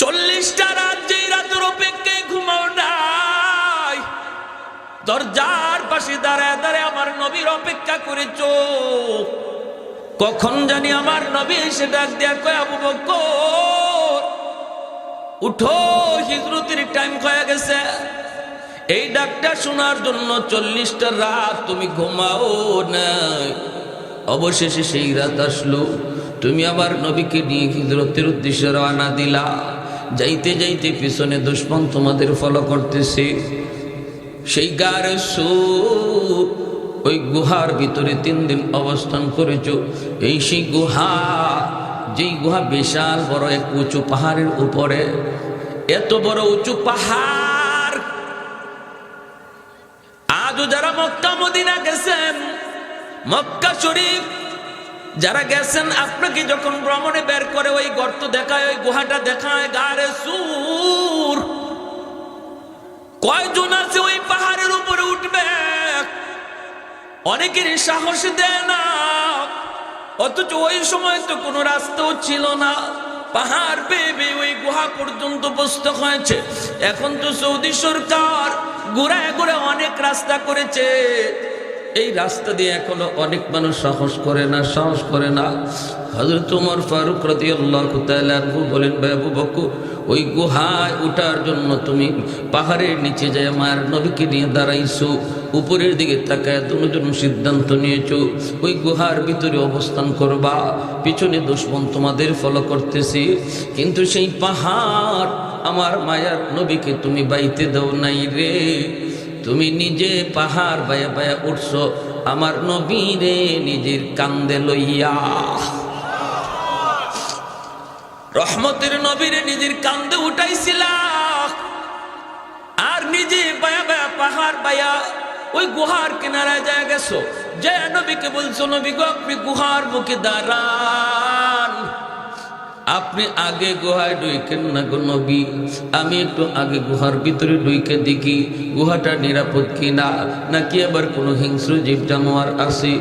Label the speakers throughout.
Speaker 1: 40টা রাত যেই রাতের অপেক্ষায় ঘুমাও নাই, দরজার পাশে দাঁড়ায় দাঁড়ায় আমার নবীর অপেক্ষা করেছো। কখন জানি আমার নবী এসে ডাক দেয়া কয়, আবু বকর উঠো, হিজরতের টাইম হয়ে গেছে। এই ডাকটা শোনার জন্য 40টা রাত তুমি ঘুমাও নাই। অবশেষে সেই রাত আসলো, তুমি আবার নবীকে নিয়ে হিজরতের উদ্দেশ্যে রওনা দিলা। যাইতে যাইতে পিছনে দুশমন তোমাদের ফলো করতেছে। সেই গারে সুর, ওই গুহার ভিতরে 3 দিন অবস্থান করেছো। এই সেই গুহা, যেই গুহা বিশাল বড় এক উঁচু পাহাড়ের উপরে। এত বড় উঁচু পাহাড়, আজও যারা মক্কা মদিনা গেছেন, মক্কা শরীফ যারা গেছেন, আপনাকে যখন ভ্রমণে বের করে ওই গর্ত দেখায়, ওই গুহাটা দেখায়, গারে সুর, কয়জন আছে ওই পাহাড়ের উপরে উঠবে? অনেকের সাহস দেয় না। অথচ ওই সময় তো কোনো রাস্তাও ছিল না, পাহাড় বেয়ে বেয়ে ওই গুহা পর্যন্ত বসতে হয়েছে। এখন তো সৌদি সরকার ঘুরায় ঘুরে অনেক রাস্তা করেছে, এই রাস্তা দিয়ে এখনো অনেক মানুষ সাহস করে না। হযরত ওমর ফারুক রাদিয়াল্লাহু তাআলা আনহু বলেন, ভাই আবু বকর, ওই গুহায় ওঠার জন্য তুমি পাহাড়ের নিচে যায় মায়ের নবীকে নিয়ে দাঁড়াইছো, উপরের দিকে তাকায় দুজন সিদ্ধান্ত নিয়েছো ওই গুহার ভিতরে অবস্থান করবা। পিছনে দুশমন তোমাদের ফলো করতেছি, কিন্তু সেই পাহাড় আমার মায়ার নবীকে তুমি বাইতে দাও নাই রে। তুমি নিজে পাহাড় বায়া বায়া উঠছো আমার নবীরে নিজের কান্দে লইয়া। রহমতের নবীরে নিজের কান্দে উঠাইছিলা, আর নিজে বায়া বায়া পাহাড় বায়া ওই গুহার কিনারায় যায় গেছো। যে নবীকে বলছো, নবী গো আপনি গুহার মুখে দাঁড়ান, আপনি আগে গুহায় ঢুকেন না গো নবী, আমি একটু আগে গুহার ভিতরে ঢুকে দেখি গুহাটা নিরাপদ কিনা, নাকি আবার কোনো হিংস্র জীব জানোয়ার আছে।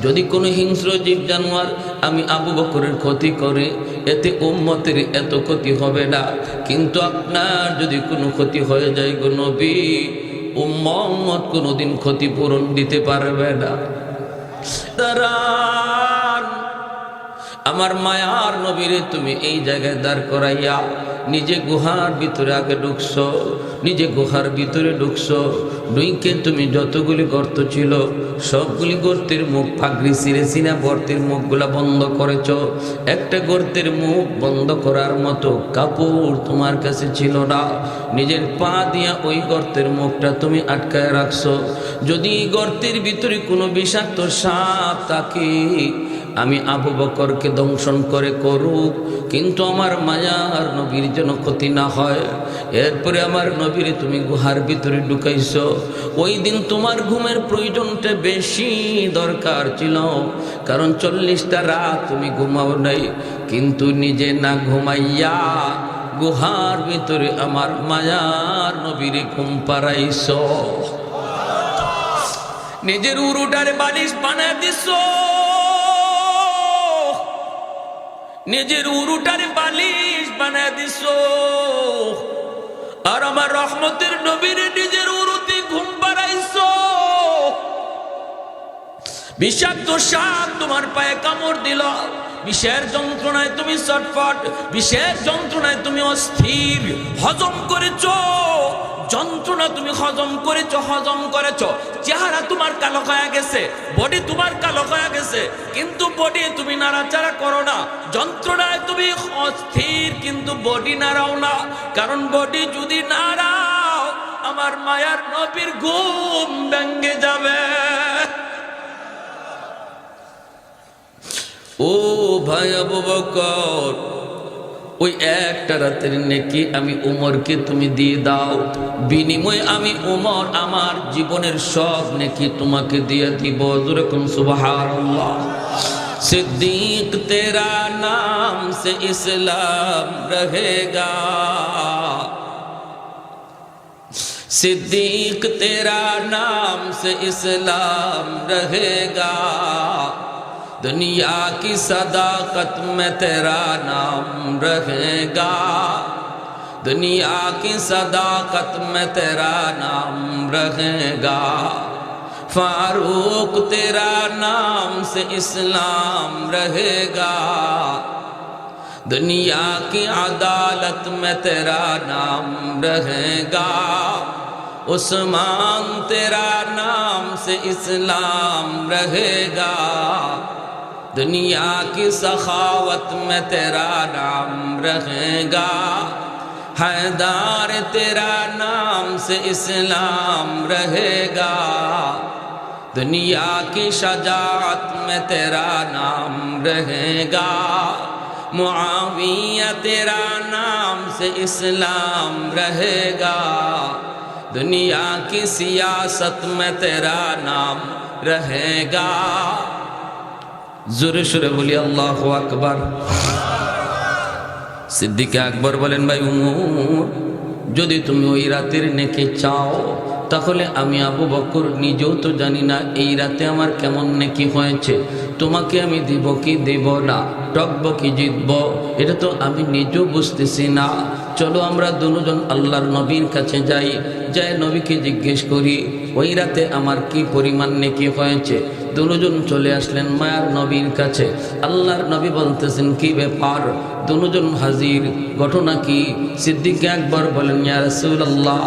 Speaker 1: যদি কোনো হিংস্র জীব জানোয়ার আমি আবু বকরের ক্ষতি করে, এতে উম্মতের এত ক্ষতি হবে না, কিন্তু আপনার যদি কোনো ক্ষতি হয়ে যায় গো নবী, উম্মত কোনোদিন ক্ষতিপূরণ দিতে পারবে না। দাঁড়ান, আমার মায়ার নবীরে তুমি এই জায়গায় দাঁড় করাইয়া নিজে গুহার ভিতরে আগে ঢুকছো, নিজে গুহার ভিতরে ঢুকছো, ঢুকে তুমি যতগুলি গর্ত ছিল সবগুলি গর্তের মুখ ফাগরি ছিঁড়ে চিনা গর্তের মুখগুলা বন্ধ করেছ। একটা গর্তের মুখ বন্ধ করার মতো কাপড় তোমার কাছে ছিল না, নিজের পা দিয়া ওই গর্তের মুখটা তুমি আটকায় রাখছো। যদি গর্তের ভিতরে কোনো বিষাক্ত সাপ থাকে, আমি আবু বকরকে দংশন করে করুক, কিন্তু আমার মায়ার নবীর যেন ক্ষতি না হয়। এরপরে আমার নবীরে তুমি গুহার ভিতরে ঢুকাইছো। ওই দিন তোমার ঘুমের প্রয়োজনটা বেশি দরকার ছিল, কারণ 40টা রাত তুমি ঘুমাও নাই, কিন্তু নিজে না ঘুমাইয়া গুহার ভিতরে আমার মায়ার নবীরে ঘুম পাড়াইছো। নিজের উরুটারে বালিশ বানায় দিছো, নিজের উরুটারে বালিশ বানায় দিছো, আর আমার রহমতের নবীরে নিজের উরুতে ঘুম পাড়াইছো। বিষাক্ত সাপ তোমার পায়ে কামড় দিল, বিষের যন্ত্রণায় তুমি ছটফট, বিষের যন্ত্রণায় তুমি অস্থির, হজম করেছো, যন্ত্রণা তুমি হজম করেছো, চেহারা তোমার কালো হয়ে গেছে, বডি তোমার কালো হয়ে গেছে, কিন্তু বডি তুমি নাড়াচাড়া করো না। যন্ত্রণায় তুমি অস্থির, কিন্তু বডি নাড়াও না, কারণ বডি যদি নাড়াও আমার মায়ার নবীর ঘুম ভেঙে যাবে। ও ভাই আবু বকর, ওই একটা রাতের নেকি আমি উমরকে তুমি দিয়ে দাও, বিনিময়ে আমি উমর আমার জীবনের সব নেকি তোমাকে দিয়ে দিব। যেরকম সুবহানাল্লাহ। सिद्दीक तेरा नाम से इस्लाम रहेगा, सिद्दीक तेरा नाम से इस्लाम रहेगा, दुनिया की सदाकत में तेरा नाम रहेगा, दुनिया की सदाकत में तेरा नाम रहेगा, फारूक तेरा नाम से इस्लाम रहेगा, दुनिया की अदालत में तेरा नाम रहेगा, उस्मान तेरा नाम से इस्लाम रहेगा, दुनिया की सखावत में तेरा नाम रहेगा, हैदर तेरा नाम से इस्लाम रहेगा, दुनिया की शजाअत में तेरा नाम रहेगा, मुआविया तेरा नाम से इस्लाम रहेगा, दुनिया की सियासत में तेरा नाम रहेगा। जोरे शोरे बोली अल्लाहु আকবার। সিদ্দিক আকবর বলেন, ভাই উমর, যদি তুমি ওই রাতের নেকি চাও তাহলে আমি আবু বকর নিজেও তো জানি না এই রাতে আমার কেমন নেকি হয়েছে, তোমাকে আমি দিব কি দেব না, টকব কি জিতব, এটা তো আমি নিজেও বুঝতেছি না। চলো আমরা দুজন আল্লাহর নবীর কাছে যাই, যাই নবীকে জিজ্ঞেস করি ওই রাতে আমার কি পরিমাণ নেকি হয়েছে। দুজন চলে আসলেন মায়ার নবীর কাছে। আল্লাহর নবী বলতেছেন, কি ব্যাপার? দুজন হাজির, ঘটনা কি? সিদ্দিক আকবর বলেন, ইয়া রাসূলুল্লাহ,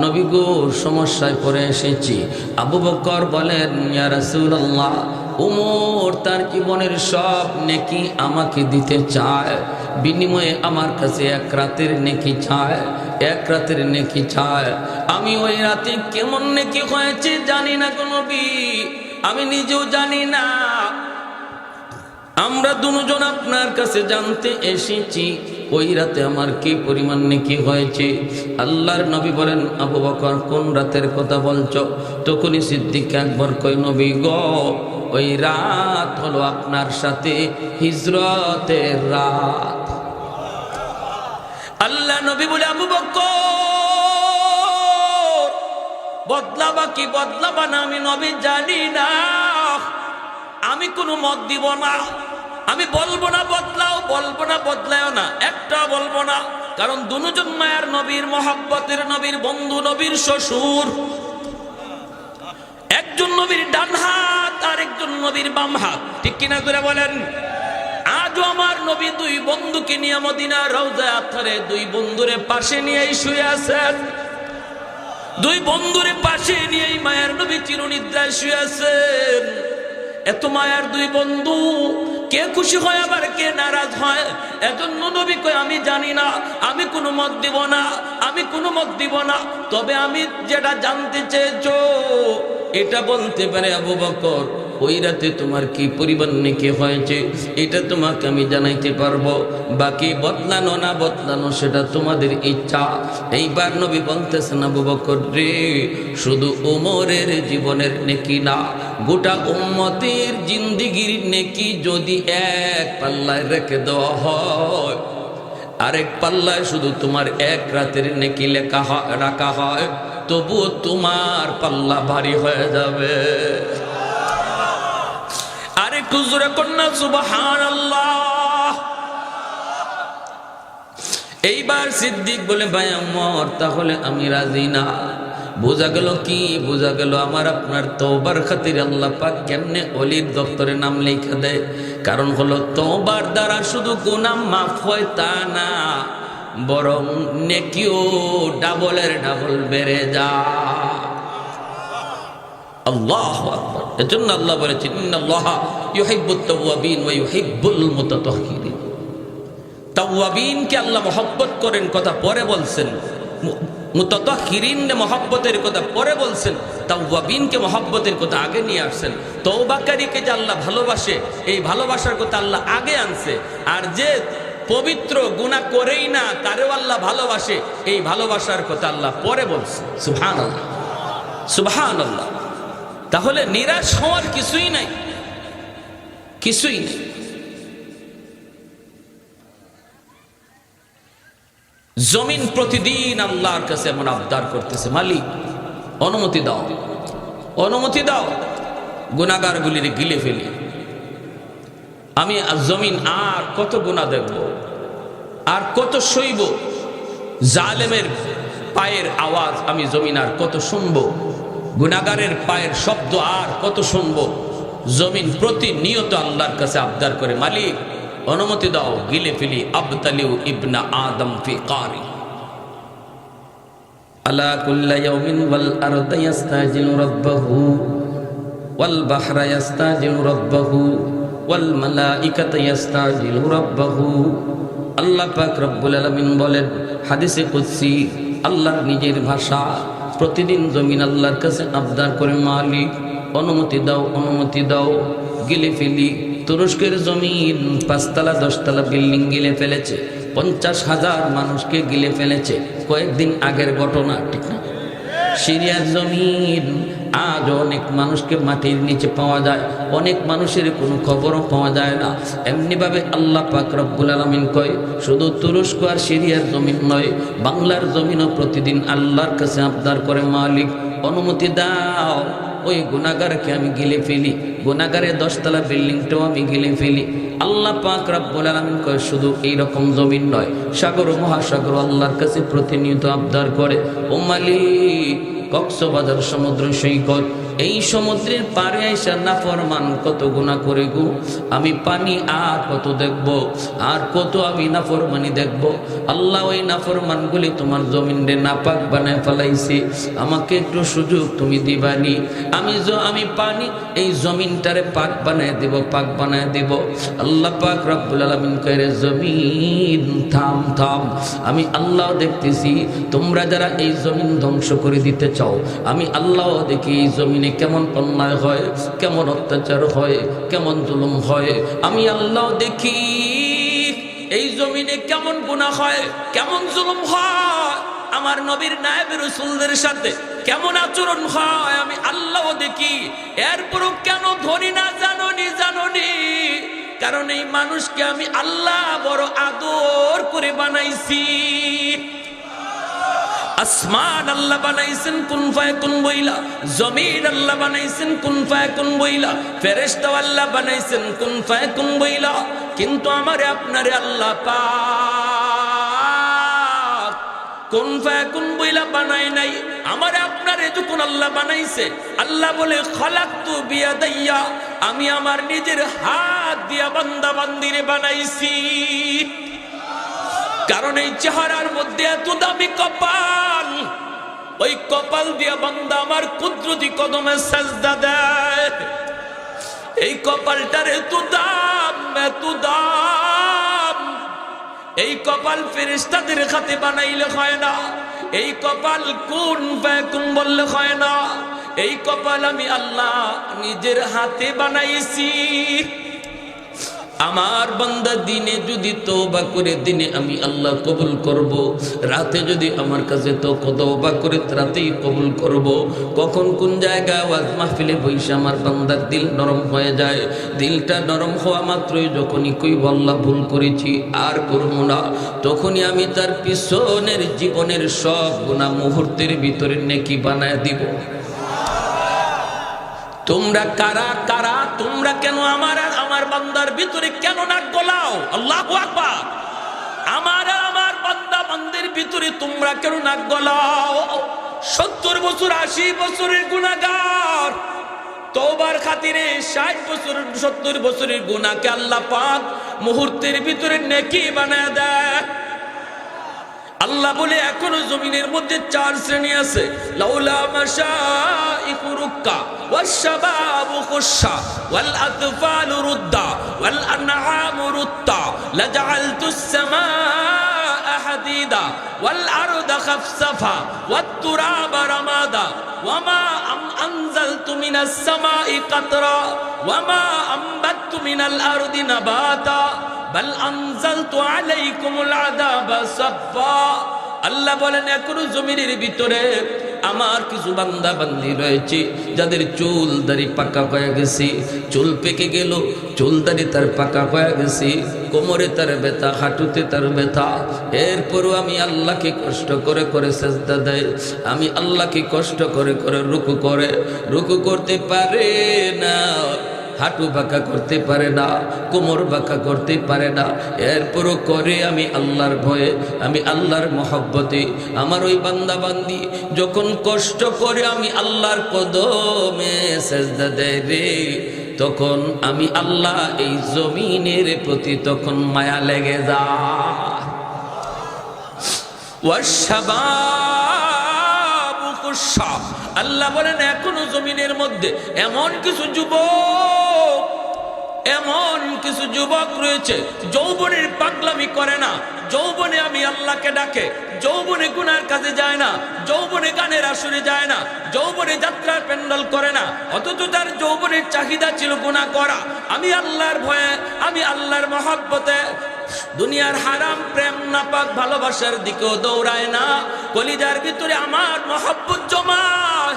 Speaker 1: নবী গো সমস্যায় পড়ে এসেছি। আবু বকর বলেন, ইয়া রাসূলুল্লাহ, উমর তার জীবনের সব নেকি আমাকে দিতে চায়, বিনিময়ে আমার কাছে এক রাতের নেকি চায়, এক রাতের নেকি চায়। আমি ওই রাতে কেমন নেকি হয়েছে জানি না গো নবী, আমি নিজেও জানি না। আমরা দুজন আপনার কাছে জানতে এসেছি ওই রাতে আমার কি পরিমাণ নেকি হয়েছে। আল্লাহর নবী বলেন, আবু বকর কোন রাতের কথা বলছো? তখনই সিদ্দিক আকবর কয়, নবী গো, ওই রাত হলো আপনার সাথে হিজরতের রাত। আল্লাহ নবী বলে, আবু বকর বদলাবা কি বদলাবা না আমি নবী জানি না, আমি কোনো মত দিব না, আমি বলবো না বদলাও, বলবো না বদলাও না, একটা বলবো না। কারণ দুজন মায়ার নবীর মহব্বতের নবীর বন্ধু, নবীর শ্বশুর, একজন নবীর ডান হাত আর একজন নবীর বাম হাত, ঠিক কিনা করে বলেন? আজও আমার নবী দুই বন্ধুকে নিয়ে মদিনার রওজায়ে আতহারে দুই বন্ধুরে পাশে নিয়েই শুয়ে আছেন, দুই বন্ধুরে পাশে নিয়েই মায়ার নবী চিরনিদ্রায় শুয়ে আছেন। এত মায়ার দুই বন্ধু, কে খুশি হয় আবার কে নারাজ হয়। এজন্য নবী কয়, আমি জানি না, আমি কোনো মত দিব না, আমি কোনো মত দিব না, তবে আমি যেটা জানতে চেয়েছো এটা বলতে পারে আবু বকর, ওই রাতে তোমার কি পরিমাণ নেকি হয়েছে এটা তোমাকে আমি জানাইতে পারবো, বাকি বদলানো না বদলানো সেটা তোমাদের ইচ্ছা। এইবার নবী বলতেছেন, আবু বকর রে, শুধু ওমরের জীবনের নেকি না, গোটা উম্মতের জিন্দেগির নেকি যদি এক পাল্লায় রেখে দেওয়া হয়, আরেক পাল্লায় শুধু তোমার এক রাতের নেকি রাখা হয়, তবুও তোমার পাল্লা ভারী হয়ে যাবে। আরেকটু জোরে কন্যা সুবহানাল্লাহ। এইবার সিদ্দিক বলে, ভাই আমার তাহলে আমি রাজি না। বোঝা গেল কি? বোঝা গেল আমার আপনার তওবার খাতিরে আল্লাহ পাক কেমনে ওলির দপ্তরে নাম লেখা দেয়। কারণ হলো তওবার দ্বারা শুধু গুনাহ মাফ হয় তা না, বরং নেকিও ডাবলের ডাবল বেড়ে যায়। আল্লাহু আকবার। এজন্য আল্লাহ বলেছেন, ইন্নাল্লাহা ইউহিব্বুত তাওয়াবিন ওয়া ইউহিব্বুল মুতাতাহহিরিন। তাওয়াবিনকে আল্লাহ মহব্বত করেন, কথা পরে বলছেন। মুতাতাহহিরিনকে মহব্বতের কথা পরে বলছেন, তাওয়াবিনকে মহব্বতের কথা আগে নিয়ে আসছেন। তওবাকারীকে যে আল্লাহ ভালোবাসে, এই ভালোবাসার কথা আল্লাহ আগে আনছে। আর যে পবিত্র গুনাহ করেই না তারেও আল্লাহ ভালোবাসে, এই ভালোবাসার কথা আল্লাহ পরে বলছে। সুবহানাল্লাহ, সুবহানাল্লাহ। তাহলে নিরাশ হওয়ার কিছুই নাই, কিছুই নেই। জমিন প্রতিদিন আল্লাহর কাছে এমন আবদার করতেছে, মালিক অনুমতি দাও, অনুমতি দাও, গুনাহগারগুলির গিলে ফেলি। আমি জমিন আর কত গুনাহ দেখব, আর কত সইব, জালেমের পায়ের আওয়াজ আমি জমিন আর কত শুনবো, গুনাহগারের পায়ের শব্দ আর কত শুনবো। জমিন প্রতিনিয়ত আল্লাহর কাছে আবদার করে, মালিক অনুমতি দাও গিলে ফেলি, আবতালিউ ইবনা আদম ফি কারি। আলা কুল্লা ইয়াউমিন ওয়াল আরদু ইস্তাজিলু রাব্বাহু ওয়াল বাহরা ইস্তাজিলু রাব্বাহু ওয়াল মালাইকাতু ইস্তাজিলু রাব্বাহু। আল্লাহ পাক রব্বুল আলামিন বলেন হাদিসে কুদসি, আল্লাহর নিজের ভাষা, প্রতিদিন জমিন আল্লাহর কাছে আবদার করে, মালিক অনুমতি দাও, অনুমতি দাও গিলে ফেলি। তুরস্কের জমিন 5 তলা 10 তলা বিল্ডিং গিলে ফেলেছে, 50,000 মানুষকে গিলে ফেলেছে, কয়েকদিন আগের ঘটনা, ঠিক না? সিরিয়ার জমিন আজ অনেক মানুষকে মাটির নিচে পাওয়া যায়, অনেক মানুষের কোনো খবরও পাওয়া যায় না। এমনিভাবে আল্লাহ পাক রব্বুল আলামিন কয়, শুধু তুরস্ক আর সিরিয়ার জমিন নয়, বাংলার জমিনও প্রতিদিন আল্লাহর কাছে আবদার করে, মালিক অনুমতি দাও ওই গুনাহগারকে আমি গিলে ফেলি, গুনাহগারের 10 তলা বিল্ডিংটাও আমি গিলে ফেলি। আল্লাহ পাক রব্বুল আলামিন কয়, শুধু এইরকম জমিন নয়, সাগর ও মহাসাগর আল্লাহর কাছে প্রতিনিয়ত আবদার করে, ও মালিক কক্সবাজার সমুদ্র সৈকত, এই সমুদ্রের পারে আইসা নাফরমান কত গুনাহ করে গো, আমি পানি আর কত দেখব, আর কত আমি নাফরমানি দেখব। আল্লাহ ওই নাফরমানগুলি তোমার জমিনে নাপাক বানায় ফেলাইছি, আমাকে একটু সুযোগ তুমি দিবানি, আমি পানি এই জমিনটারে পাক বানায় দেব, পাক বানায় দেব। আল্লাহ পাক রব্বুল আলামিন কয়, জমিন থাম থাম, আমি আল্লাহ দেখতেছি তোমরা যারা এই জমিন ধ্বংস করে দিতে চাও, আমি আল্লাহ দেখি এই জমিনে কেমন অন্যায় হয়, কেমন অত্যাচার হয়, কেমন জুলুম হয়, আমি আল্লাহ দেখি এই জমিনে কেমন গুনাহ হয়, কেমন জুলুম হয়, আমার নবীর নায়েব রাসূলদের সাথে কেমন আচরণ হয়, আমি আল্লাহ দেখি। এরপরও কেন ধরি না জানোনি, কারণ এই মানুষকে আমি আল্লাহ বড় আদর করে বানাইছি। আসমান আল্লাহ বানাইছেন কুন ফায়াকুন বইলা, জমিন আল্লাহ বানাইছেন কুন ফায়াকুন বইলা, ফেরেশতা আল্লাহ বানাইছেন কুন ফায়াকুন বইলা, কিন্তু আমারে আপনারে আল্লাহ পাক কুন ফায়াকুন বইলা বানায় নাই। আমারে আপনারে যখন আল্লাহ বানাইছে, আল্লাহ বলে খলাকতু বিয়াদাইয়া, আমি আমার নিজের হাত দিয়া বান্দা বান্দিরে বানাইছি। কারণ এই চেহারার মধ্যে এত দামি কপাল, ওই কপাল দিয়া বান্দা আমার কুদরতি কদমে সাজদা দেয়। এই কপালটার এত দাম, এত দাম, এই কপাল ফেরেশতাদের হাতে বানাইলে হয় না, এই কপাল কুন ফায়াকুন বললে হয় না, এই কপাল আমি আল্লাহ নিজের হাতে বানাইছি। আমার বান্দা দিনে যদি তওবা করে, দিনে আমি আল্লাহ কবুল করব, রাতে যদি আমার কাছে তো তওবা করে রাতেই কবুল করব। কখন কোন জায়গায় ওয়াজ মাহফিলে বইসা আমার বান্দার দিল নরম হয়ে যায়, দিলটা নরম হওয়া মাত্রই যখনই কইব আল্লাহ ভুল করেছি আর করব না, তখনই আমি তার পিছনের জীবনের সব গুনাহ মুহূর্তের ভিতরে নেকি বানায় দিব। তোমরা কারা কারা, তোমরা কেন আমার আর আমার বান্দার ভিতরে কেন নাক গলাও? আল্লাহু আকবার। আমার আর আমার বান্দা বান্দির ভিতরে তোমরা কেন নাক গলাও? 70 বছর 80 বছরের গুনাহগার তওবার খাতিরে 60 বছর 70 বছরের গুনাহকে আল্লাহ পাক মুহূর্তের ভিতরে নেকি বানায় দেয়। আল্লাহ বলে এখনো জমিনের মধ্যে 4 শ্রেণী আছে, লাউলা মাশাইকু রুক্কা ওয়াশ-শাবাবু খুশা ওয়াল আতফালু রুদ্দা ওয়াল আনআমু রুত্তা লাজআলতুস সামাআ হাদিদা ওয়াল আরদা খাফসাফা ওয়াত তুরাবা রামাদা ওয়ামা আনজালতু মিনাস সামাই কাতরা ওয়ামা আমবাততু মিনাল আরদি নাবাতা বাল আনজালতু আলাইকুমুল আযাবা সাফা। আল্লাহ বলেন এখনো জমিনের ভিতরে আমার কিছু বান্দা বান্দি রয়েছে যাদের চুল দাড়ি পাকা হয়ে গেছে, চুল পেকে গেল, চুল দাড়ি তার পাকা হয়ে গেছে, কোমরে তার ব্যথা, হাঁটুতে তার ব্যথা, এরপরও আমি আল্লাহকে কষ্ট করে করে সেজদা দেয়, আমি আল্লাহকে কষ্ট করে করে রুকু করে, রুকু করতে পারে না, হাঁটু বাঁকা করতে পারে না, কোমর বাঁকা করতে পারে না, এরপরও করে আমি আল্লাহর ভয়ে, আমি আল্লাহর মহব্বতে। আমার ওই বান্দা বান্দি যখন কষ্ট করে আমি আল্লাহর কদমে সেজদা দেয় রে, তখন আমি আল্লাহ এই জমিনের প্রতি তখন মায়া লেগে যায়। আল্লাহ বলেন এখনো জমিনের মধ্যে এমন কিছু যুবক রয়েছে যৌবনের পাগলামি করে না, যৌবনে আমি আল্লাহকে ডাকে, যৌবনে গুনার কাজে যায় না, যৌবনে গানের আসরে যায় না, যৌবনে যাত্রার প্যান্ডেল করে না, অথচ তার যৌবনের চাহিদা ছিল গুনাহ করা। আমি আল্লাহর ভয়ে, আমি আল্লাহর মহব্বতে দুনিয়ার হারাম প্রেম নাপাক ভালোবাসার দিকেও দৌড়ায় না, কলিজার ভিতরে আমার মহব্বত জমায়,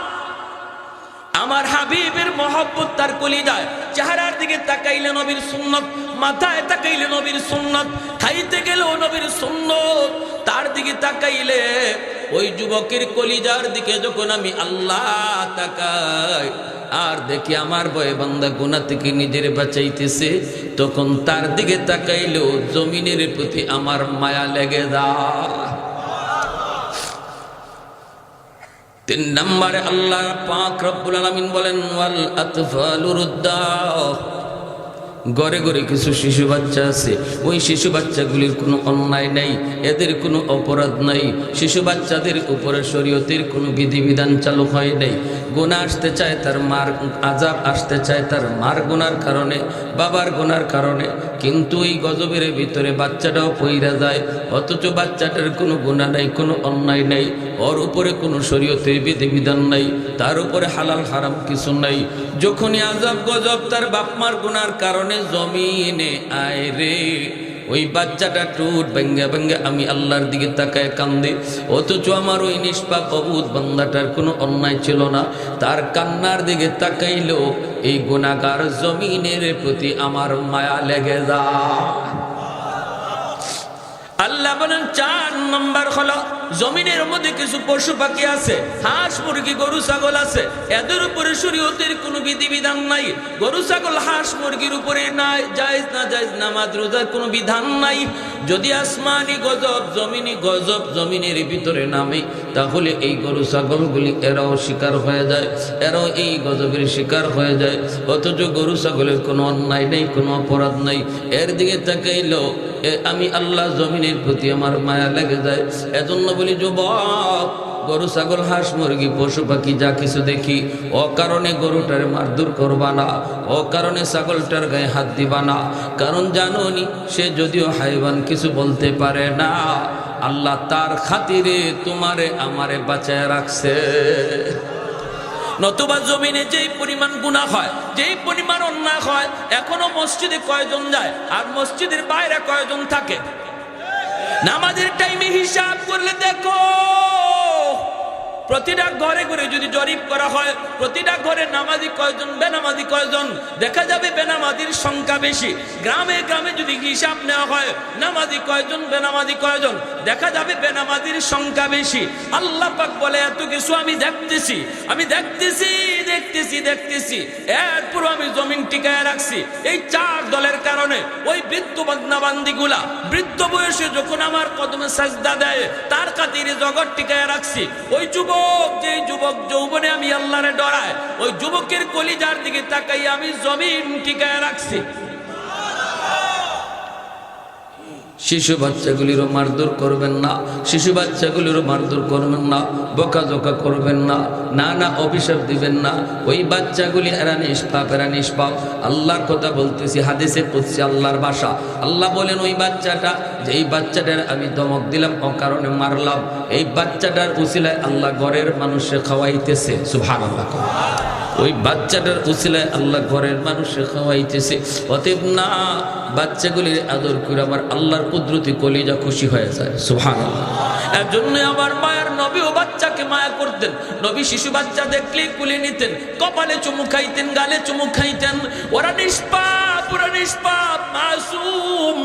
Speaker 1: আমার হাবিবের মহব্বত তার কলিজায়। চেহারার দিকে তাকাইলে নবীর সুন্নত, মাথায় তাকাইলে নবীর সুন্নত, খাইতে গেলেও নবীর সুন্নত, তার দিকে তাকাইলে ওই যুবকের কলিজার দিকে যখন আমি আল্লাহ তাকাই আর দেখি আমার ভয়ে বান্দা গুনাহ থেকে নিজের বাঁচাইতেছে, তখন তার দিকে তাকাইলেও জমিনের প্রতি আমার মায়া লেগে যায়। 3 নম্বরে আল্লাহ পাক রব্বুল আলামিন বলেন ওয়াল আতফালু রুদ্দাহ, ঘরে ঘরে কিছু শিশু বাচ্চা আছে, ওই শিশু বাচ্চাগুলির কোনো অন্যায় নাই, এদের কোনো অপরাধ নাই, শিশু বাচ্চাদের উপরে শরীয়তের কোনো বিধিবিধান চালু হয় নাই। গুনাহ আসতে চায় তার মার, আযাব আসতে চায় তার মার গুনার কারণে, বাবার গুনার কারণে, কিন্তু এই গজবের ভিতরে বাচ্চাটাও পইরা যায়, অথচ বাচ্চাটার কোনো গুনাহ নাই, কোনো অন্যায় নাই, ওর উপরে কোনো শরীয়তের বিধিবিধান নাই, তার উপরে হালাল হারাম কিছু নাই। যখনই আযাব গজব তার বাপ মার গুনার কারণে জমিনে আয় রে, ওই বাচ্চাটা টুট ভেঙ্গে ভেঙ্গে আমি আল্লাহর দিকে তাকায় কান্দে, অথচ আমার ওই নিষ্পাপ অবুধ বান্দাটার কোনো অন্যায় ছিল না, তার কান্নার দিকে তাকাইলো এই গুনাহগার জমিনের প্রতি আমার মায়া লেগে যায়। আল্লাহ বলেন 4 নম্বর হলো জমিনের মধ্যে কিছু পশু পাখি আছে, হাঁস মুরগি গরু ছাগল আছে, এদের উপরে শরীয়তের কোনো বিধিবিধান নাই। গরু ছাগল হাঁস মুরগির উপরে নাই জায়েজ না জায়েজ নামাজ রোজার কোনো বিধান নাই। যদি আসমানি গজব জমিনি গজব জমিনের ভিতরে নামে, তাহলে এই গরু ছাগলগুলি এরাও শিকার হয়ে যায়, এরাও এই গজবের শিকার হয়ে যায়, অথচ গরু ছাগলের কোনো অন্যায় নেই, কোনো অপরাধ নাই। এর দিকে তাকাইলো আমি আল্লাহ জমিনের প্রতি আমার মায়া লেগে যায়। এজন্য বলি যুবক, গরু ছাগল হাঁস মুরগি পশু পাখি যা কিছু দেখি, ও কারণে গরুটার মারধর করবা না, ও কারণে ছাগলটার গায়ে হাত দিবা না, কারণ জানোনি সে যদিও হাইওয়ান কিছু বলতে পারে না, আল্লাহ তার খাতিরে তোমারে আমারে বাঁচায় রাখছে। নতুবা জমিনে যেই পরিমাণ গুনাহ হয়, যেই পরিমাণ অন্যায় হয়, এখনো মসজিদে কয়জন যায় আর মসজিদের বাইরে কয়জন থাকে? নামাজের টাইমে হিসাব করলে দেখো, প্রতিটা ঘরে ঘরে যদি জরিপ করা হয়, প্রতিটা ঘরে নামাজি কয়জন, বেনামাজি কয়জন, দেখা যাবে বেনামাজির সংখ্যা বেশি। গ্রামে গ্রামে যদি হিসাব নেওয়া হয় নামাজি কয়জন বেনামাজি কয়জন, দেখা যাবে বেনামাজির সংখ্যা বেশি। আল্লাহ পাক বলে এত কিছু আমি দেখতেছি, আমি দেখতেছি দেখতেছি দেখতেছি, এরপর আমি জমিন টিকায় রাখছি এই 4 দলের কারণে। ওই বৃদ্ধ বান্দা বান্দিগুলা বৃদ্ধ বয়সে যখন আমার কদমে সাজদা দেয়, তার খাতিরে জগৎ টিকায় রাখছি। ওই যুবক, যে যুবক যৌবনে আমি আল্লাহরে ডরায়, ওই যুবকের কলিজার দিকে তাকাই আমি জমিন টিকায় রাখছি। শিশু বাচ্চাগুলিরও মারধর করবেন না, শিশু বাচ্চাগুলিরও মারধর করবেন না, বকাঝকা করবেন না, না না অভিশাপ দিবেন না। ওই বাচ্চাগুলি এরা নিষ্পাপ, এরা নিষ্পাপ। আল্লাহর কথা বলতেছি, হাদিসে কুদসি আল্লাহর ভাষা। আল্লাহ বলেন ওই বাচ্চাটা, যেই বাচ্চাটার আমি ধমক দিলাম ও কারণে মারলাম, এই বাচ্চাটার উসিলায় আল্লাহ ঘরের মানুষে খাওয়াইতেছে। সুবহানাল্লাহ। ওই বাচ্চাটার উসিলায় আল্লাহ ঘরের মানুষে খাওয়াইতেছে। অতএব না, বাচ্চাগুলির আদর করে আমার আল্লাহর কুদরতি কলিজা খুশি হয়ে যায়। সুবহানাল্লাহ। এর জন্য আমার মায়ের নবী ও বাচ্চাকে মায়া করতেন। নবী শিশু বাচ্চা দেখলেই কুলে নিতেন, কপালে চুমু খাইতেন, গালে চুমু খাইতেন। ওরা নিষ্পাপ, ওরা নিষ্পাপ, মাসুম।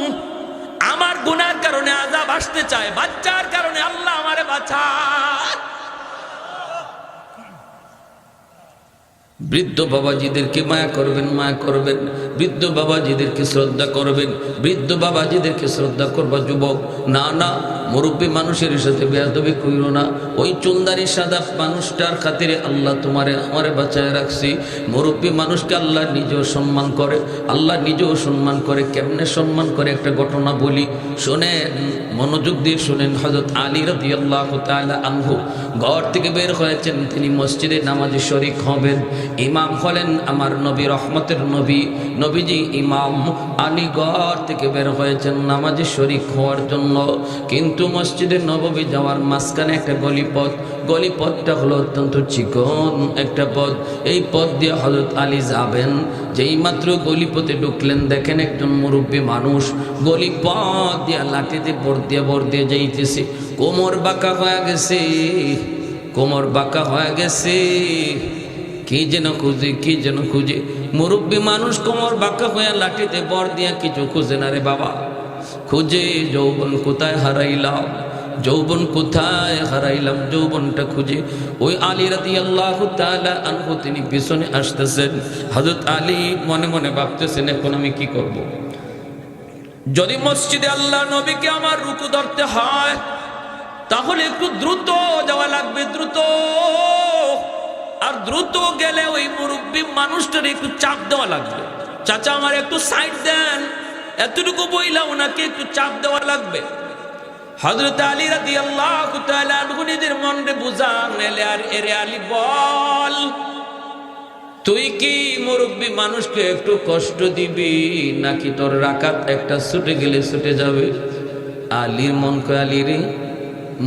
Speaker 1: আমার গুনার কারণে আযাব আসতে চায়, বাচ্চার কারণে আল্লাহ আমারে বাঁচায়। বৃদ্ধ বাবাজিদেরকে মায়া করবেন, মায়া করবেন। বৃদ্ধ বাবাজিদেরকে শ্রদ্ধা করবেন, বৃদ্ধ বাবাজিদেরকে শ্রদ্ধা করবা যুবক। না না, মুরব্বী মানুষের সাথে বেয়াদবি কইরো না। ওই চুলদারি সাদা মানুষটার খাতিরে আল্লাহ আমারে বাঁচায় রাখছি। মুরব্বী মানুষকে আল্লাহ নিজেও সম্মান করে, আল্লাহ নিজেও সম্মান করে। কেমনে সম্মান করে একটা ঘটনা বলি, শোনেন, মনোযোগ দিয়ে শোনেন। হযরত আলী রাদিয়াল্লাহু তাআলা আনহু ঘর থেকে বের হয়েছেন, তিনি মসজিদে নামাজে শরীক হবেন। ইমাম হলেন আমার নবী, রহমতের নবী, নবীজি ইমাম। আলী ঘর থেকে বের হয়েছেন নামাজে শরীক হওয়ার জন্য, কিন্তু মসজিদে নববী যাওয়ার মাঝখানে একটা গলিপথ, গলিপথটা হলো অত্যন্ত চিকন একটা পথ। এই পথ দিয়ে হযরত আলী যাবেন। যেই মাত্র গলিপথে ঢুকলেন, দেখেন একজন মুরব্বী মানুষ গলিপথ দিয়া লাঠিতে ভর দিয়ে যাইতেছে। কোমর বাঁকা হয়ে গেছে, কোমর বাঁকা হয়ে গেছে। কি যেন খুঁজে, কি যেন খুঁজে। মুরব্বী মানুষ কোমর বাঁকা হয়ে লাঠিতে ভর দিয়া কিছু খুঁজে না রে বাবা, খুঁজে যৌবন কোথায় হারাইলাম, যৌবন কোথায় হারাইলাম, যৌবনটা খুঁজে। ওই আলী রাদিয়াল্লাহু তাআলা আনহু তিনি পিছনে আসতেছেন। হযরত আলী মনে মনে ভাবতেছেন, এখন আমি কি করব? যদি মসজিদে আল্লাহ নবীকে আমার রুকু ধরতে হয়, তাহলে একটু দ্রুত যাওয়া লাগবে, দ্রুত। আর দ্রুত গেলে ওই মুরব্বী মানুষটার একটু চাপ দেওয়া লাগবে। চাচা আমার একটু সাইড দেন, এতটুকু বইলা ওনাকে একটু চাপ দেওয়া লাগবে। হযরত আলী রাদিয়াল্লাহু তাআলা আনহু নিজের মনে বুঝান, এরে আলী বল, তুই কি মুরব্বী মানুষকে একটু কষ্ট দিবি, নাকি তোর রাকাত একটা ছুটে গেলে ছুটে যাবে? আলীর মন কয়, আলী রে,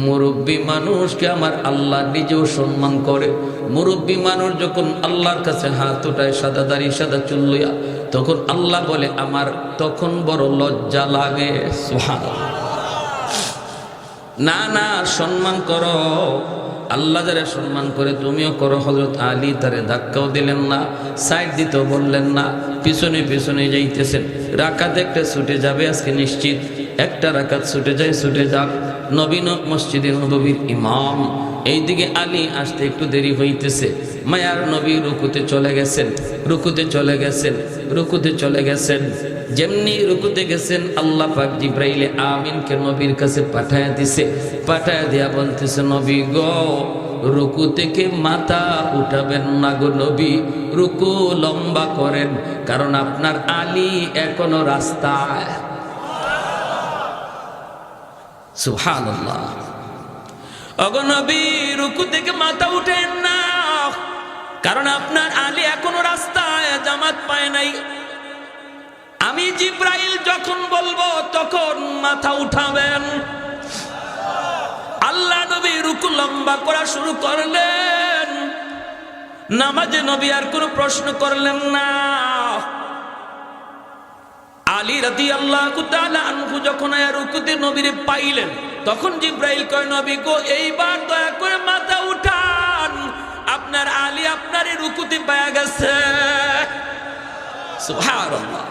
Speaker 1: মুরব্বী মানুষকে আমার আল্লাহ নিজেও সম্মান করে। মুরব্বী মানুষ যখন আল্লাহর কাছে হাত উঠায় সাদা দাড়ি সাদা চুল লইয়া, তখন আল্লাহ বলে আমার তখন বড় লজ্জা লাগে। সুবহানাল্লাহ। না না, সম্মান করো, আল্লাহ যারা সম্মান করে তুমিও করো। হযরত আলী তারে ধাক্কাও দিলেন না, সাইড দিতেও বললেন না, পিছনে পিছনে যাইতেছেন। রাকাত একটা ছুটে যাবে আজকে নিশ্চিত, একটা রাকাত ছুটে যায়, ছুটে যাক। নবী মসজিদে নববীর ইমাম, এইদিকে আলী আসতে একটু দেরি হইতেছে। মায়ার নবী রুকুতে চলে গেছেন, রুকুতে চলে গেছেন, রুকুতে চলে গেছেন। যেমনি রুকুতে গেছেন, আল্লাহ পাক জিবরাইলে আমিনকে নবীর কাছে পাঠায়া দিছে। পাঠায়া দিয়া বলতেছে, নবী গো, রুকু থেকে মাথা উঠাবেন না গো নবী, রুকু লম্বা করেন, কারণ আপনার আলী এখনো রাস্তায়। সুবহানাল্লাহ। ওগো নবী, রুকু থেকে মাথা উঠেন না, কারণ আপনার আলী এখনো রাস্তায়, জামাত পায় নাই। আমি জিবরাইল যখন বলবো তখন মাথা উঠাবেন। আল্লাহ নবী রুকু লম্বা করা শুরু করলেন। নামাজে নবী আর কোনো প্রশ্ন করলেন না। আলী রাদিয়াল্লাহু তাআলা আনহু যখন রুকুতে নবীরে পাইলেন, তখন জিবরাইল কয়, নবী গো, এইবার দয়া করে মাথা উঠান, আপনার আলী আপনার রুকুতে পায়া গেছে। সুবহানাল্লাহ।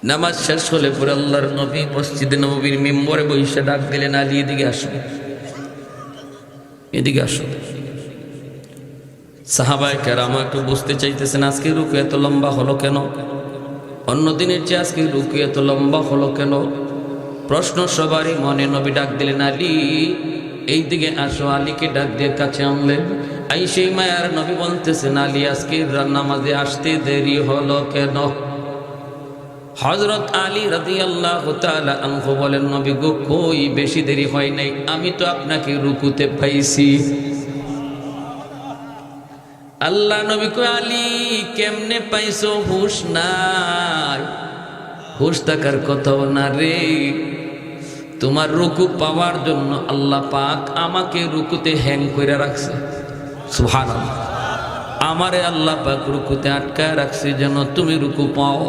Speaker 1: নামাজ শেষ হলে পরে আল্লাহর নবী মসজিদে নববীর মিম্বরে বসে ডাক দিলেন, আলী এদিকে আসো, এদিকে আসো। সাহাবায়ে কেরাম একটু বুঝতে চাইতেছেন, আজকে রুকু এত লম্বা হলো কেন, অন্য দিনের চেয়ে আজকে রুকু এত লম্বা হলো কেন? প্রশ্ন সবারই মনে। নবী ডাক দিলেন, আলী এইদিকে আসো। আলীকে ডাক দিয়ে কাছে আনলেন। সেই মায়ার নবী বলতেছেন, আলী আজকে নামাজে আসতে দেরি হলো কেন? হযরত আলী রাদিয়াল্লাহু তাআলা আনহু বলেন, নবী গো, কই বেশি দেরি হয় নাই, আমি তো আপনাকে রুকুতে পাইছি। আল্লাহ নবী কয়, আলী কেমনে পাইছো? হুশ নাই, হুশ থাকার কথাও না রে। তোমার রুকু পাওয়ার জন্য আল্লাহ পাক আমাকে রুকুতে হ্যাং করে রাখছে। সুবহানাল্লাহ। আমারে আল্লাহ পাক রুকুতে আটকায় রাখছে যেন তুমি রুকু পাও।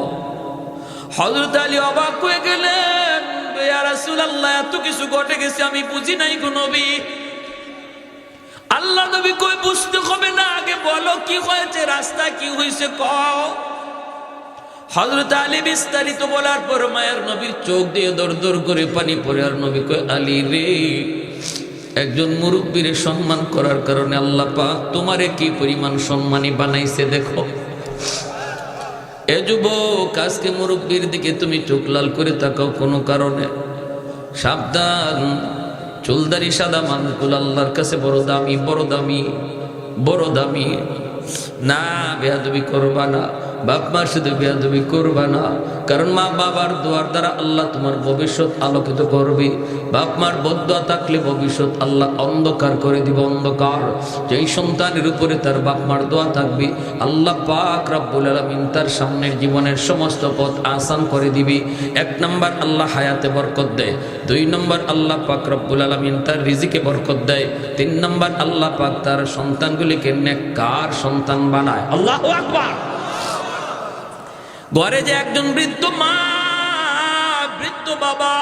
Speaker 1: হযরত আলী অবাক হয়ে গেলেন, ইয়া রাসূলুল্লাহ, এত কিছু ঘটে গেছে আমি বুঝি নাই গো নবী। আল্লাহ নবী কই, বুঝতে হবে না, আগে বলো কি হয়েছে, রাস্তা কি হয়েছে কও। হযরত আলী বিস্তারিত বলার পর মায়ের নবীর চোখ দিয়ে দর দর করে পানি পড়ে। আর নবী কয়, আলী রে, একজন মুরব্বীর সম্মান করার কারণে আল্লাহ পাক তোমারে কি পরিমাণ সম্মানী বানাইছে দেখো। এ যুবক, আজকে মুরব্বীর দিকে তুমি চোখ লাল করে তাকাও কোনো কারণে, সাবধান। চুলদারি সাদা মানকুল আল্লাহর কাছে বড় দামি, বড় দামি, বড় দামি। না, বেয়াদবি করবা না, বাপ মার সাথে বেয়াদবি করবা না, কারণ মা বাবার দোয়ার দ্বারা আল্লাহ তোমার ভবিষ্যৎ আলোকিত করবে। বাপ মার বদদোয়া থাকলে ভবিষ্যৎ আল্লাহ অন্ধকার করে দিবে, অন্ধকার। যেই সন্তানের উপরে তার বাপ মার দোয়া থাকবে, আল্লাহ পাক রব্বুল আলামিন তার সামনের জীবনের সমস্ত পথ আসান করে দিবে। 1 নম্বর আল্লাহ হায়াতে বরকত দেয়, 2 নম্বর আল্লাহ পাক রব্বুল আলামিন তার রিজিকে বরকত দেয়, 3 নম্বর আল্লাহ পাক তার সন্তানগুলিকে নেককার সন্তান বানায়। আল্লাহু আকবার। ঘরে যে একজন বৃদ্ধ মা, বৃদ্ধ বাবা,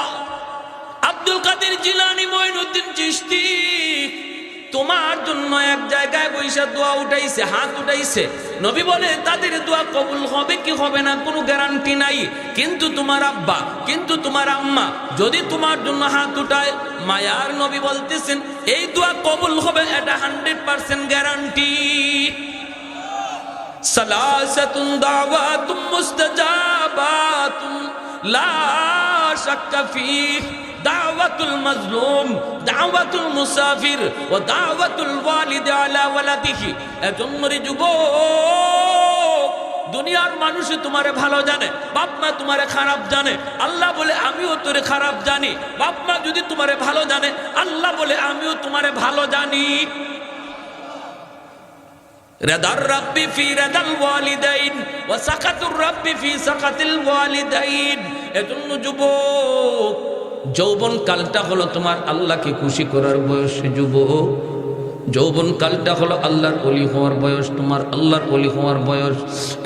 Speaker 1: আব্দুল কাদের জিলানী, মঈনুদ্দিন চিশতি তোমার জন্য এক জায়গায় বৈশা দোয়া উঠাইছে, হাত উঠাইছে। নবী বলে তাদের দোয়া কবুল হবে কি হবে না কোনো গ্যারান্টি নাই, কিন্তু তোমার আব্বা, কিন্তু তোমার আম্মা যদি তোমার জন্য হাত উঠায়, মায়ার নবী বলতেছেন এই দোয়া কবুল হবে, এটা 100% গ্যারান্টি। সালাসাতুন দাওয়াতুম মুস্তাজাবাতুম লা শাক্কা ফীহ, দাওয়াতুল মাজলুম, দাওয়াতুল মুসাফির ওয়া দাওয়াতুল ওয়ালিদ আলা ওয়ালাদিহি। এজন্য রে যুবক, দুনিয়ার মানুষ তোমারে ভালো জানে, বাপ মা তোমারে খারাপ জানে। আল্লাহ বলে আমিও তোরে খারাপ জানি। বাপ মা যদি তোমারে ভালো জানে, আল্লাহ বলে আমিও তোমারে ভালো জানি। রিদার রাব্বি ফি রিদাল ওয়ালিদাইন ওয়া সাকাতুর রাব্বি ফি সাকাতিল ওয়ালিদাইন। এজন্য যুবক, যৌবন কালটা হলো তোমার আল্লাহকে খুশি করার বয়স। যুবক, যৌবন কালটা হলো আল্লাহর ওলি হওয়ার বয়স, তোমার আল্লাহর ওলি হওয়ার বয়স।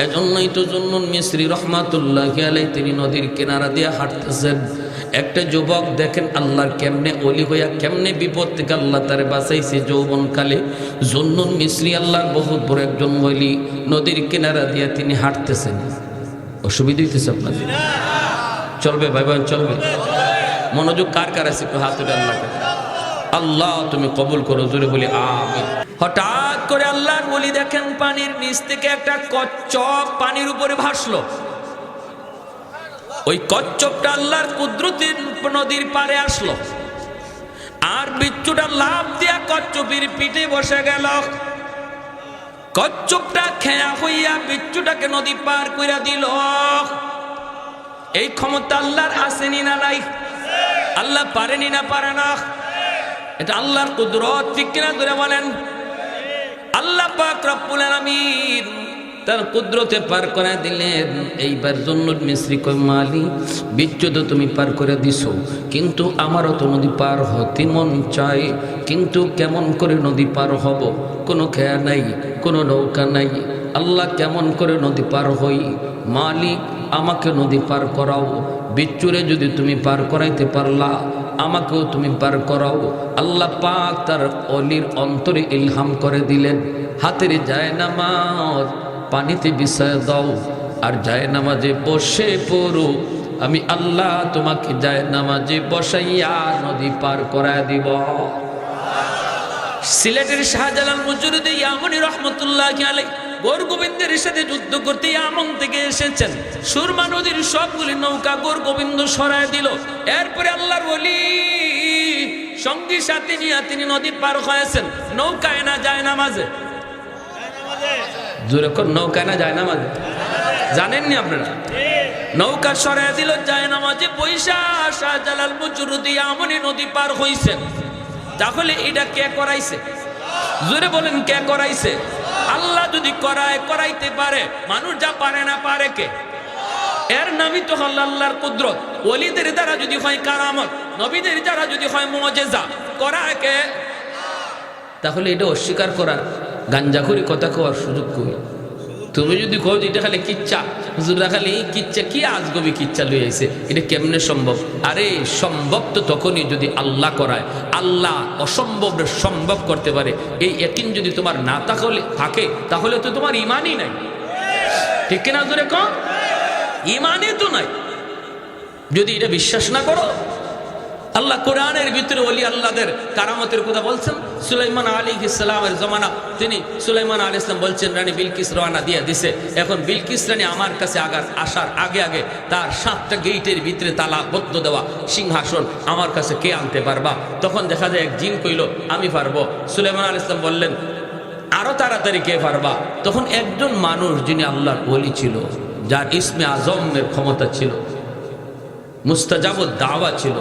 Speaker 1: এজন্যই তো জুন্নুন মিসরি রহমাতুল্লাহি আলাইহি তিনি নদীর কিনারা দিয়ে হাঁটতেছেন। একটা যুবক দেখেন আল্লাহর কেমনে ওলি হইয়া কেমনে বিপদ থেকে আল্লাহ তারে বাঁচাইছে যৌবন কালে। জুন্নুন মিসরি আল্লাহর বহুত বড় একজন ওলি, নদীর কিনারা দিয়ে তিনি হাঁটতেছেন। অসুবিধা হইতেছে আপনাদের? চলবে ভাই ভাই, চলবে। মনোযোগ কার কার আছে একটু হাত উঠে আল্লাহকে। আল্লাহ তুমি কবুল করো, জোরে বলি আমিন। হঠাৎ করে আল্লাহর ওলি দেখেন পানির নিচ থেকে একটা কচ্ছপ পানির উপরে ভাসলো। ওই কচ্ছপটা আল্লাহর কুদরতের নদীর পারে আসলো, আর বিচ্ছুটা লাফ দিয়া কচ্ছপের পিঠে বসে গেল। কচ্ছপটা খেয়া হইয়া বিচ্ছুটাকে নদী পার কইরা দিল। এই ক্ষমতা আল্লাহর আসেনি না নাই? আল্লাহ পারেনি না পারে না? এটা আল্লাহর কুদরত, ঠিক কিনা ধরে বলেন? আল্লাহ পাক রব্বুল আলামিন তার কুদরতে পার করে দিলেন। এইবার জুন্নুন মিসরি কই মালি, বিচ্ছু তো তুমি পার করে দিছো, কিন্তু আমারও তো নদী পার হতে মন চাই, কিন্তু কেমন করে নদী পার হব? কোনো খেয়া নাই, কোনো নৌকা নাই। আল্লাহ কেমন করে নদী পার হই? মালিক আমাকে নদী পার করাও। বিচ্ছুরে যদি তুমি পার করাইতে পারলা, আমাকেও তুমি পার করাও। আল্লাহ পাক তার অলির অন্তরে ইলহাম করে দিলেন, হাতের জায়নামাজ পানিতে বিছায় দাও, আর জায়নামাজে বসে পড়ো, আমি আল্লাহ তোমাকে জায়নামাজে বসাইয়া নদী পার করায় দিব। সিলেটের শাহজালাল মুজরিদি ইয়ামানি রহমতুল্লাহি আলাইহি গোর গোবিন্দের সাথে যুদ্ধ করতে ইয়ামন থেকে এসেছেন। সুরমা নদীর সবগুলি নৌকা গোর গোবিন্দ সরায় দিল। এরপরে আল্লাহর ওলি সঙ্গী সাথী নিয়ে তিনি নদী পার হয়েছেন। নৌকায় না জায়নামাজে? যেরকম নৌকায় না জায়নামাজে? জানেননি আপনারা? নৌকা সরায় দিল, জায়নামাজে পয়সা শাহজালাল মুজরিদি ইয়ামানি নদী পার হইছেন। তাহলে এটা কে করাইছে? জোরে বলেন, কে করাইছে? আল্লাহ যদি করাইতে পারে, মানুষ যা পারে না পারে কে? এর নামই তো হল আল্লাহর কুদরত। ওলিদের দ্বারা যদি হয় কারামত, নবীদের দ্বারা যদি হয় মুআজিজা, করায় কে? তাহলে এটা অস্বীকার করা, গাঞ্জাখুরি কথা কোয়ার সুযোগ কই? তুমি যদি কও এটা খালি কিচ্ছা, হুজুররা খালি কিচ্ছা, কি আজগবি কিচ্ছা লই আইছে, এটা কেমনে সম্ভব? আরে সম্ভব তো তখনই যদি আল্লাহ করায়। আল্লাহ অসম্ভবের সম্ভব করতে পারে, এই ইয়াকিন যদি তোমার না থাকে, তাহলে তো তোমার ইমানই নাই। ঠিক কিনা জোরে কও? ইমানই তো নাই। যদি এটা বিশ্বাস না করো, আল্লাহ কোরআনের ভিতরে ওলি আল্লাহদের কারামতের কথা বলছেন। সুলাইমান আলাইহিস সালামের জমানা, তিনি সুলাইমান আলাইহিস সালাম বলছেন রানী বিলকিস রওনা দিয়ে দিছে। এখন বিলকিস রানী আমার কাছে আসার আগে আগে তার 7টা গেটের ভিতরে তালাবদ্ধ দেওয়া সিংহাসন আমার কাছে কে আনতে পারবা? তখন দেখা যায় এক জিন কইল আমি পারবো। সুলাইমান আলাইহিস সালাম বললেন আরো তাড়াতাড়ি কে পারবা? তখন একজন মানুষ যিনি আল্লাহর ওলি ছিল, যার ইসমে আজমের ক্ষমতা ছিল, মুস্তাজাবুদ দাওয়া ছিল,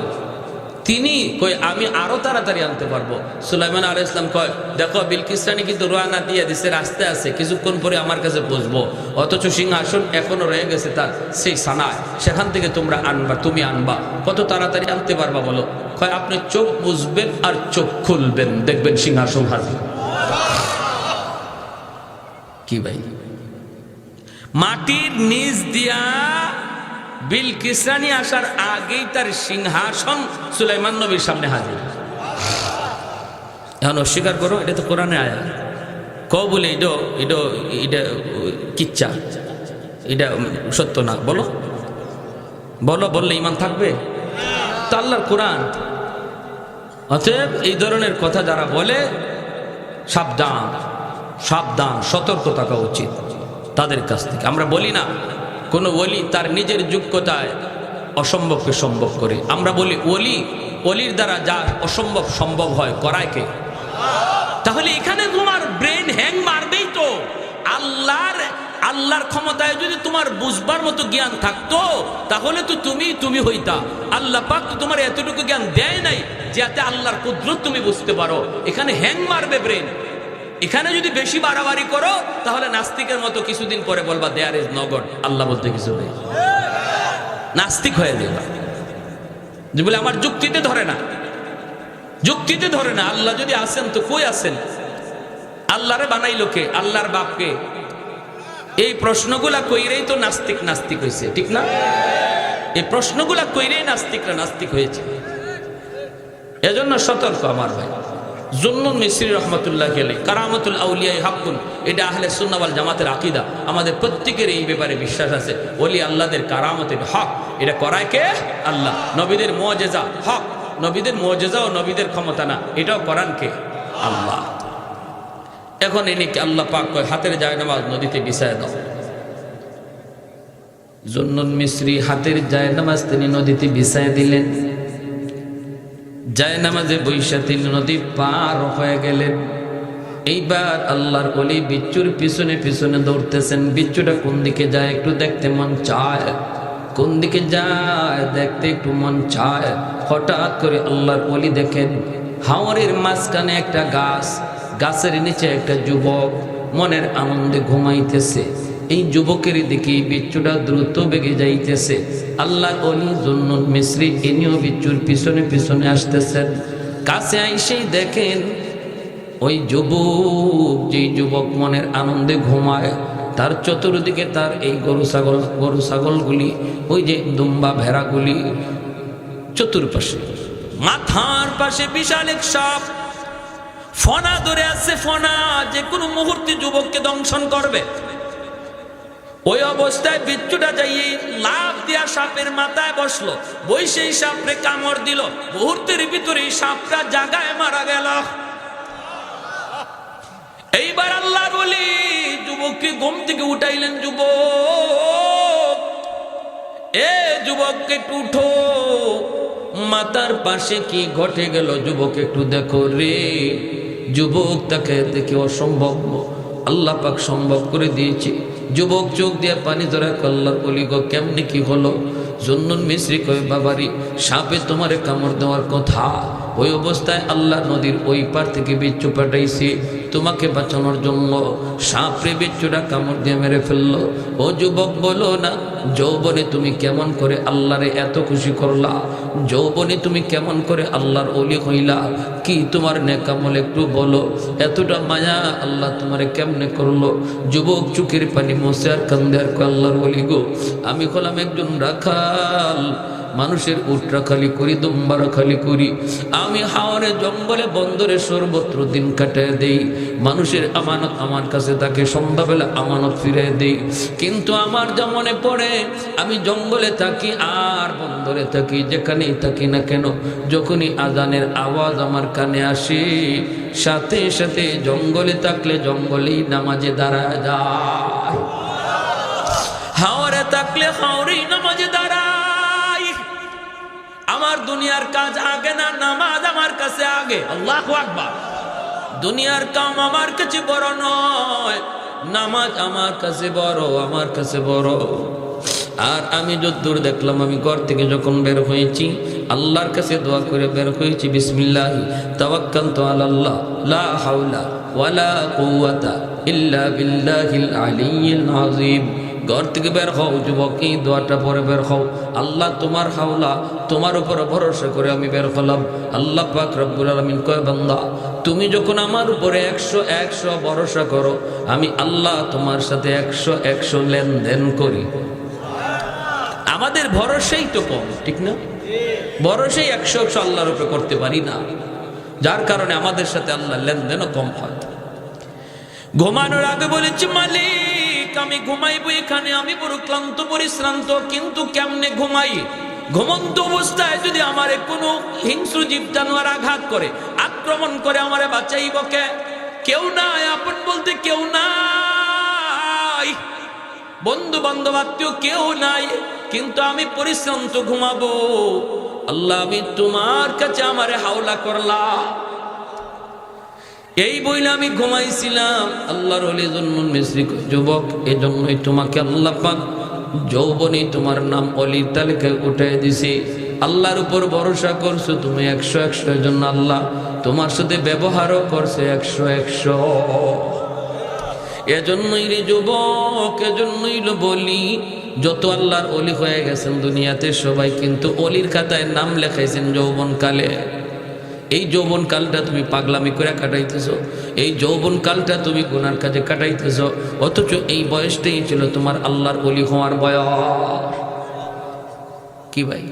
Speaker 1: তিনি কই আমি আরো তাড়াতাড়ি আনতে পারবো। সুলাইমান আলাইহিস সালাম কয় দেখো বিলকিস রানী কিন্তু রওনা দিয়ে দিছে, রাস্তায় আছে, কিছুক্ষণ পরে আমার কাছে পৌঁছবো, অথচ সিংহাসন এখনো রয়ে গেছে তার সেই সানায়, সেখান থেকে তোমরা আনবা, তুমি আনবা, কত তাড়াতাড়ি আনতে পারবা বলো? কয় আপনি চোখ বুঝবেন আর চোখ খুলবেন, দেখবেন সিংহাসন হাজির। কি ভাই, মাটির নিচ দিয়া বিলকিস রানী আসার আগেই তার সিংহাসন সুলাইমান নবীর সামনে হাজির। এখন অস্বীকার করো, এটা তো কোরআনে আয়াত। কও বলে এটা কিচ্ছা, এটা সত্য না, বলো বলো, বললে ইমান থাকবে তো? আল্লাহর কোরআন। অতএব এই ধরনের কথা যারা বলে সাবধান, সাবধান, সতর্ক থাকা উচিত তাদের কাছ থেকে। আমরা বলি না কোন ওলি তার নিজের যোগ্যতায় অসম্ভবকে সম্ভব করে, আমরা বলি ওলির দ্বারা যা অসম্ভব সম্ভব হয় করায় কে? তাহলে এখানে তোমার ব্রেন হ্যাং মারবেই তো। আল্লাহর ক্ষমতায় যদি তোমার বুঝবার মতো জ্ঞান থাকতো তাহলে তো তুমি হইতা। আল্লাহ পাক তো তোমার এতটুকু জ্ঞান দেয় নাই যাতে আল্লাহর কুদরত তুমি বুঝতে পারো। এখানে হ্যাং মারবে ব্রেন। এখানে যদি বেশি বাড়াবাড়ি করো তাহলে নাস্তিকের মতো কিছুদিন পরে বলবা দেয়ার ইজ নো গড, আল্লাহ বলতে কিছু নেই, নাস্তিক হয়ে যাবে। যে বলে আমার যুক্তিতে ধরে না, যুক্তিতে ধরে না। আল্লাহ যদি আসেন তো কই আছেন? আল্লাহরে বানাইলো কে? আল্লাহর বাপকে? এই প্রশ্নগুলা কইরেই তো নাস্তিক হয়েছে, ঠিক না? এই প্রশ্নগুলা কইরেই নাস্তিকরা নাস্তিক হয়েছে। এজন্য সতর্ক আমার ভাই। জুন্নুন মিসরি রহমাতুল্লাহ আলাইহি কারামাতুল আউলিয়া হাক্কুন, এটা আহলে সুন্নাহ ওয়াল জামাতের আকীদা। আমাদের প্রত্যেকের এই ব্যাপারে বিশ্বাস আছে, ওলি আল্লাহদের কারামতের হক। এটা করায় কে? আল্লাহ। নবীদের মুআজিজা হক, নবীদের মুআজিজা ও নবীদের ক্ষমতা না, এটাও করান কে? আল্লাহ। এখন এনেকে আল্লাহ পাক কয় হাতের জায়নামাজ নদীতে বিছায় দাও। জুন্নুন মিসরি হাতের জায়নামাজ তিনি নদীতে বিছায় দিলেন। জায়নামাজে বৈশা তিনি নদী পার হয়ে গেলেন। এইবার আল্লাহর ওলি বিচ্ছুর পিছনে পিছনে দৌড়তেছেন। বিচ্ছুটা কোন দিকে যায় একটু দেখতে মন চায়, কোন দিকে যায় দেখতে একটু মন চায়। হঠাৎ করে আল্লাহর ওলি দেখেন হাওরের মাঝখানে একটা গাছ, গাছের নিচে একটা যুবক মনের আনন্দে ঘুমাইতেছে। এই যুবকের দিকে বিচ্ছুটা দ্রুত বেগে যাইতেছে। আল্লাহর ওলি জুন্নুন মিসরি ইনিও বিচ্ছুর পিছনে পিছনে আসতেছেন। কাছে আইসেই দেখেন ওই যুবক, যেই যুবক মনের আনন্দে ঘুমায়, তার চতুর্দিকে তার এই গরু ছাগলগুলি, ওই যে দুম্বা ভেড়াগুলি চতুর্পাশে। মাথার পাশে বিশাল এক সাপ ফনা ধরে আছে, ফনা যে কোনো মুহূর্তে যুবককে দংশন করবে। ওই অবস্থায় বিচ্ছুটা যাই লাফ দিয়া সাপের মাথায় বসলো, বৈশেই সাপরে কামড় দিল। মুহূর্তের ভিতরে সাপটা জাগায় মারা গেল। এইবার আল্লাহ বলি যুবককে ঘুম থেকে উঠাইলেন। যুবক, এ যুবককে একটু উঠো, মাথার পাশে কি ঘটে গেল যুবক একটু দেখো রে। যুবক তাকে দেখে অসম্ভব আল্লাহ পাক সম্ভব করে দিয়েছে। যুবক চোখ দিয়ে পানি ধরা আল্লাহর ওলি গো কেমনি কি হলো? জুন্নুন মিসরি কয় বাবারি সাপে তোমারে কামড় দেওয়ার কথা, ওই অবস্থায় আল্লাহ নদীর ওই পার থেকে বিচ্ছু পাঠাইছি তোমাকে বাঁচানোর জন্য। সাপরে বিচ্ছুটা কামড় দিয়ে মেরে ফেললো। ও যুবক বলো না, যৌবনে তুমি কেমন করে আল্লাহরে এত খুশি করলা? যৌবনে তুমি কেমন করে আল্লাহর ওলি হইলা? কি তোমার নেকামল একটু বলো। এতটা মায়া আল্লাহ তোমারে কেমনে করলো? যুবক চোখের পানি মোছে আর কান্দে আর আল্লাহর ওলি গো আমি হলাম একজন রাখাল, মানুষের উটরা খালি করি, দুম্বারা খালি করি। আমি হাওরে জঙ্গলে বন্দরে সর্বত্র দিন কাটায় দেই। মানুষের আমানত আমার কাছে থাকে, সন্ধ্যাবেলা আমানত ফিরাই দেই। কিন্তু আমার যা মনে পড়ে, আমি জঙ্গলে থাকি আর বন্দরে থাকি, যেখানেই থাকি না কেন, যখনই আজানের আওয়াজ আমার কানে আসে, সাথে সাথে জঙ্গলে থাকলে জঙ্গলেই নামাজে দাঁড়ায় যায়, হাওরে থাকলে হাওরেই নামাজে দাঁড়াই। আমার দুনিয়ার কাজ আগে না, নামাজ আমার কাছে আগে। আল্লাহু আকবার। দুনিয়ার কাম আমার কাছে বড় নয়, নামাজ আমার কাছে বড়, আমার কাছে বড়। আর আমি যতদূর দেখলাম, আমি ঘর থেকে যখন বের হয়েছি, আল্লাহর কাছে দোয়া করে বের হয়েছি, বিসমিল্লাহ তাওয়াক্কালতু আলাল্লাহ লা হাওলা ওয়ালা কুওয়াতা ইল্লা বিল্লাহিল আলিয়্যিল আযীম। ঘর থেকে বের হও যুবক, এই দোয়াটা পরে বের হও। আল্লাহ তোমার হাওলা, তোমার উপর ভরসা করে আমি বের হলাম। আল্লাহ পাক রব্বুল আলামিন কয়, বান্দা তুমি যখন আমার উপরে 100 ভরসা করো, আমি আল্লাহ তোমার সাথে 100 লেনদেন করি। আমাদের ভরসাই তো কম, ঠিক না? ভরসাই 100 আল্লাহর উপরে করতে পারি না, যার কারণে আমাদের সাথে আল্লাহ লেনদেনও কম হয়। ঘুমানোর আগে বলেছি, মালিক আমি ঘুমাইবো এখানে, আমি বড় ক্লান্ত পরিশ্রান্ত, কিন্তু কেমনে ঘুমাই? ঘুমন্ত অবস্থায় যদি আমারে কোনো হিংস্র জীব জানোয়ার আঘাত করে, আক্রমণ করে, আমারে বাঁচাইব কে? কেউ নাই, আপন বলতে কেউ নাই, বন্ধু বান্ধব আত্মীয় কেউ নাই, কিন্তু আমি পরিশ্রান্ত ঘুমাবো। আল্লাহ আমি তোমার কাছে আমারে হাওলা করলাম। এই বইলে আমি ঘুমাইছিলাম। আল্লাহর ওলি জুন্নুন মিসরি, যুবক এজন্যই তোমাকে আল্লাহ পাক যৌবনে তোমার নাম অলির তালিকায় উঠাই দিছে। আল্লাহর উপর ভরসা করছো তুমি 100 জন্য আল্লাহ তোমার সাথে ব্যবহারও করছে 100। এজন্যই রে যুবক, এজন্যই বলি, যত আল্লাহর অলি হয়ে গেছেন দুনিয়াতে সবাই কিন্তু অলির খাতায় নাম লেখাইছেন যৌবনকালে। এই যৌবন কালটা তুমি পাগলামি করে কাটাইতেছো, এই যৌবন কালটা তুমি গুনার কাজে কাটাইতেছো, অথচ এই বয়সটাই ছিল তোমার আল্লাহর ওলি হওয়ার বয়স। কি ভাই?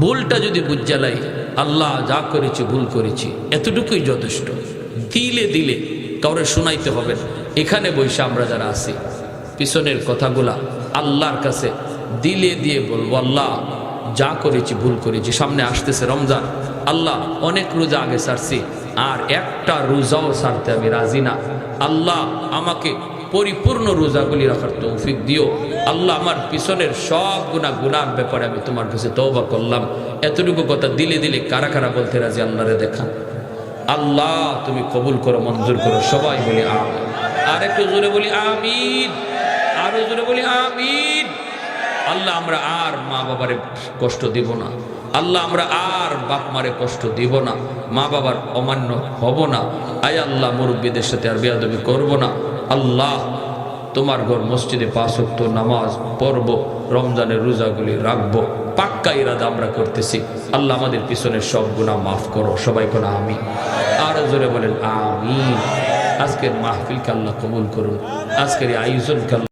Speaker 1: ভুলটা যদি বুঝালাই, আল্লাহ যা করেছি ভুল করেছি, এতটুকুই যথেষ্ট। দিলে দিলে কাউরে শোনাইতে হবে না। এখানে বসে আমরা যারা আছি, পিছনের কথাগুলা আল্লাহর কাছে দিলে দিয়ে বলবো, আল্লাহ যা করেছি ভুল করেছি। সামনে আসতেছে রমজান, আল্লাহ অনেক রোজা আগে ছাড়ছি, আর একটা রোজাও ছাড়তে আমি রাজি না। আল্লাহ আমাকে পরিপূর্ণ রোজাগুলি রাখার তৌফিক দিও। আল্লাহ আমার পিছনের সব গুনার ব্যাপারে আমি তোমার কাছে তওবা করলাম। এতটুকু কথা দিলে দিলে কারা কারা বলতে রাজি? আল্লাহরে দেখা। আল্লাহ তুমি কবুল করো, মঞ্জুর করো। সবাই বলি আমিন। আর একটু জোরে বলি আমিন, আরো জোরে বলি আমিন। আল্লাহ আমরা আর মা বাবারে কষ্ট দিব না, আল্লাহ আমরা আর বাপ মারে কষ্ট দিব না, মা বাবার অমান্য হব না। আয় আল্লাহ মুরব্বীদের সাথে আর বেয়াদবি করব না। আল্লাহ তোমার ঘর মসজিদে 5 ওয়াক্ত নামাজ পড়ব, রমজানের রোজাগুলি রাখবো, পাক্কা ইরাদা আমরা করতেছি। আল্লাহ আমাদের পিছনের সব গুনাহ মাফ করো। সবাই কোন আমিন, আরো জোরে বলেন আমিন। আজকের মাহফিলকে আল্লাহ কবুল করুন, আজকের এই আয়োজনকে